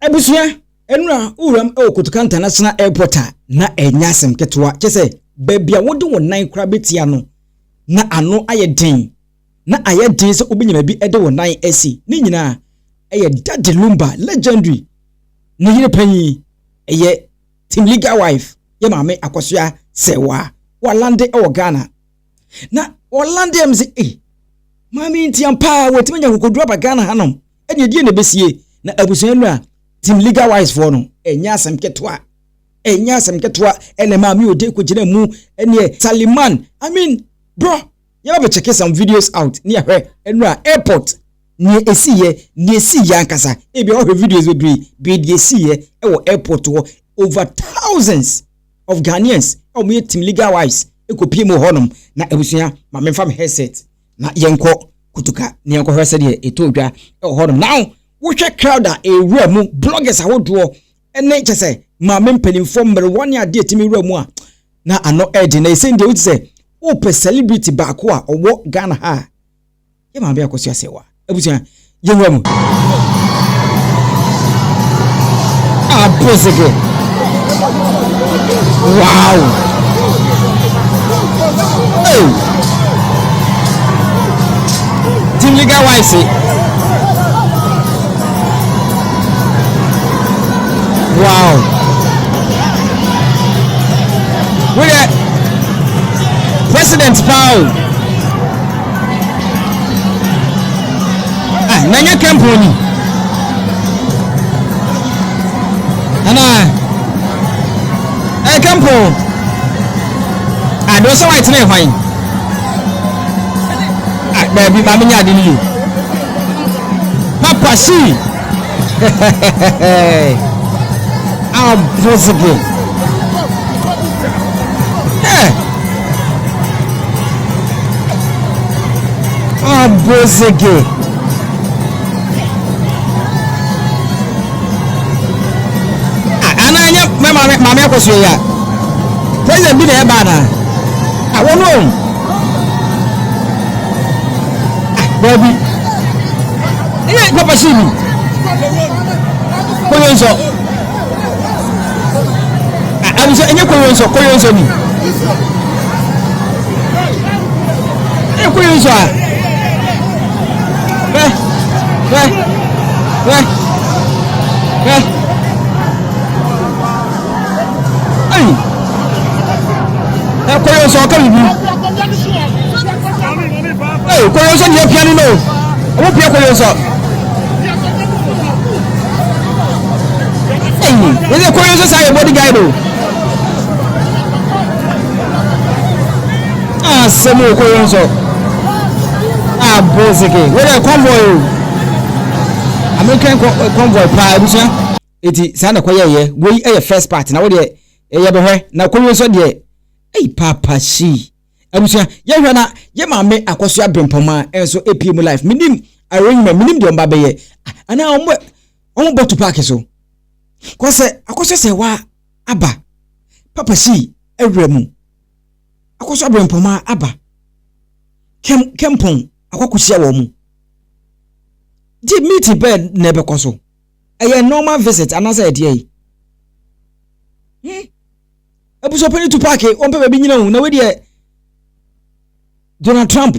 Ebusua enura uram okutuka international airport na enyasem ketwa chese bebia wode wonan kra betia no na ano ayeden na ayeden se obinyama bi ede wonan asi ni nyina eye Daddy Lumba legendary ni yire panyi eye team legal wife ye Maame Akosua Serwaa walande e Ghana na walande mse Maame ntiampa wetimanya kokodua ba Ghana hanom ene die ne besie na abusua enura team legal wise for no enyasem ketwa ene Maame Ode ko gina mu ene Saliman I mean bro you have to check some videos out near her enura airport ni esi ankasa e bi all videos be the esi e airport over thousands of Ghanaians o team legal wise e ko pie mo honom na abusua ma me fam headset na yenko kutuka ni yenko headset e etodwa e honom now we check crowd a mu bloggers ahodo ene chese Maame mpanimfo mmere won ya de etimi mu a na ano edi na ese ndi say o pe celebrity baako a owo Ghana ha ye Maame Akosua Serwaa abusua yenwa mu abosege wow hey team legal wise wow we President Paul nanya campaign ana campaign do so white na fine baby Maame nya de ni papa si abosege abosege ananya Maame Akosua ya president bi na e ba na awono baby papa si ni koyonso abisa enye koyonso ni koyonso koyonso ka bibi koyonso ni piano no o pia koyonso wele koyonso say body guide o semo koyonso abosege wele convoy American convoy pa abusia eti sana kwa ye we first part na we de ye behwe na koyonso de papa shi abusia ye hwe na ye Maame Akosua bempoma enso APM life minim arrangement minim de omba beye ana omo botu park so ko se Akosua Serwaa aba papa shi ewremu Akosua bempoma aba kempon akwakusia wo mu di meet bed na be koso eye normal visit anasa ede ABUSUAPANIN TUPAC on pe nyina hu na we de Donald Trump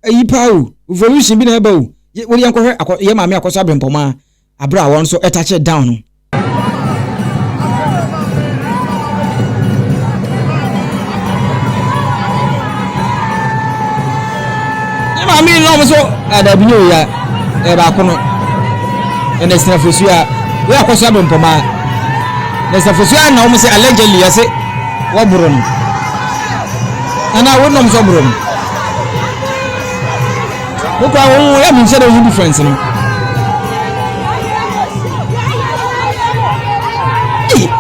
ayipa o evolution bi na eba o we de enkohwe ye Maame Akosua bempoma abra won so etache down no ye Maame no so adabi no ya e ba kono ene snafosua we Akosua bempoma na snafosua na o se allegedly ya se waburon ana wonom so buron ko awon ya mi se do difference no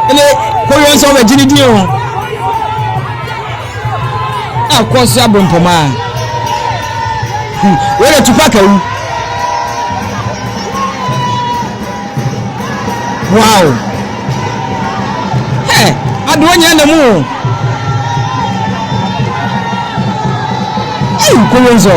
ele ko yon so be jini di o Akosua bempoma we le Tupac awu wow adu onya na mu koyonso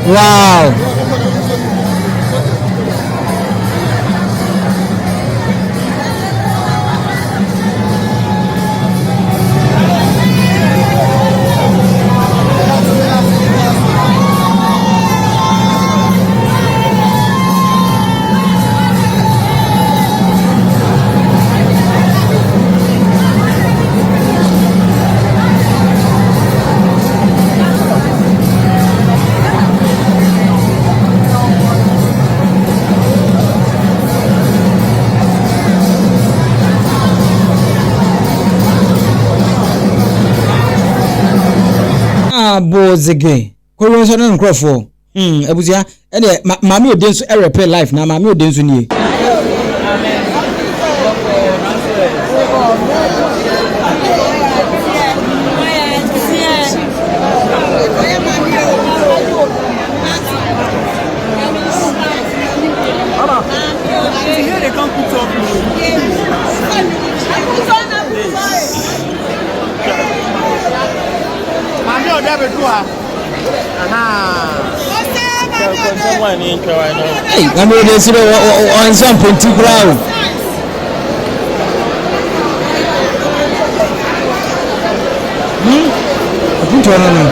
Wow. Bozege koyo na nkrofo abusia ene Maame Ode nso repair life na Maame Ode nso nie Hey, Maame Ode nso on some particular Puto no.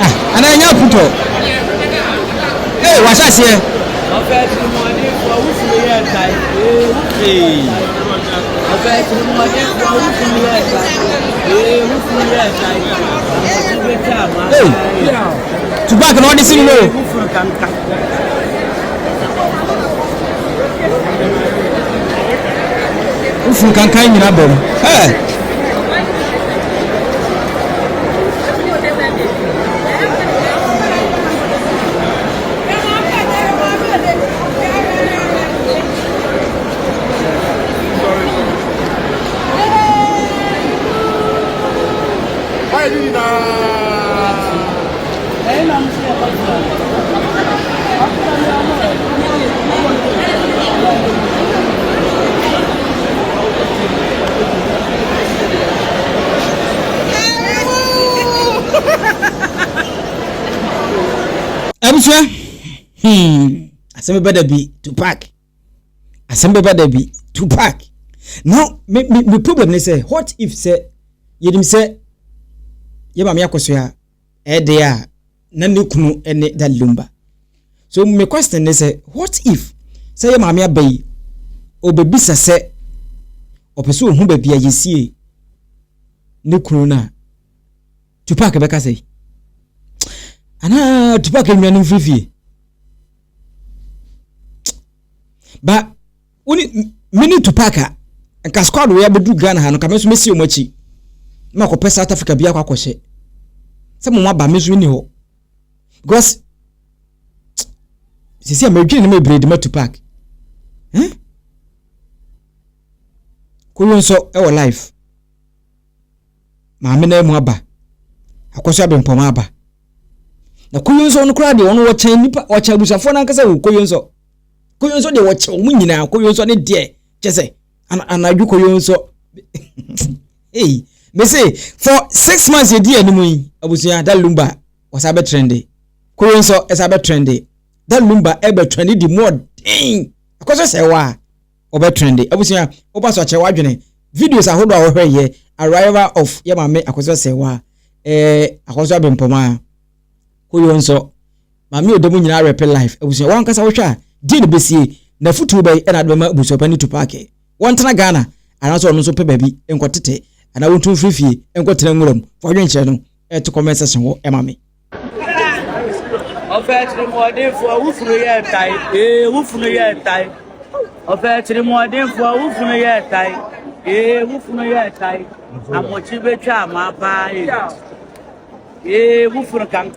Ah, ana nya puto. Eh, washa sie. Tupac no dey sing no. Ufun kankan nyina bom. Abusua asembe better be Tupac asembe better be Tupac. Now me problem is say what if say yedim say ye Maame Akosua there na ne kunu ene that Lumba. So my question is say what if say ye Maame abai obebisa say opeso hu ba bia yesie ne kunu na Tupac beka say ana Tupac enwanu frifie ba uni mini Tupac nka squad we abedu Ghana ha no kameso mesi omachi ma ko pesa South Africa bia kwa kwose se mo ba meso ni ho because sisi American me breed ma Tupac ko so e wo life Maame na mu aba Akosua bempoma aba na koyonso no kra de wono wo chan nipa wo chan busafo na nkasa wo koyonso de wo chan mu nyina koyonso ne de chese anaju koyonso hey me say for 6 months ye di animu yi abusua that Lumba was a trendy koyonso is a trendy that Lumba ebe trendy the more ding Akosua Serwaa obe trendy abusua oba so chewa adwene videos ahodo a wo hwe ye arrival of ye Maame Akosua Serwaa Akosua bempoma koyonso Maame Ode mu nyina repair life abusua wan kasa wo hwa di ne besie na futu bai ena de ma ABUSUAPANIN TUPAC won tena Ghana anaso no so pe baby enkotete ana wontu frifie enkotena nwuram fo dwenche no to comment section wo emame Offer more than for who for your time, who for your time. Offer more than for who for your time, who for your time. I'm motivated, my pie. Who for a can't.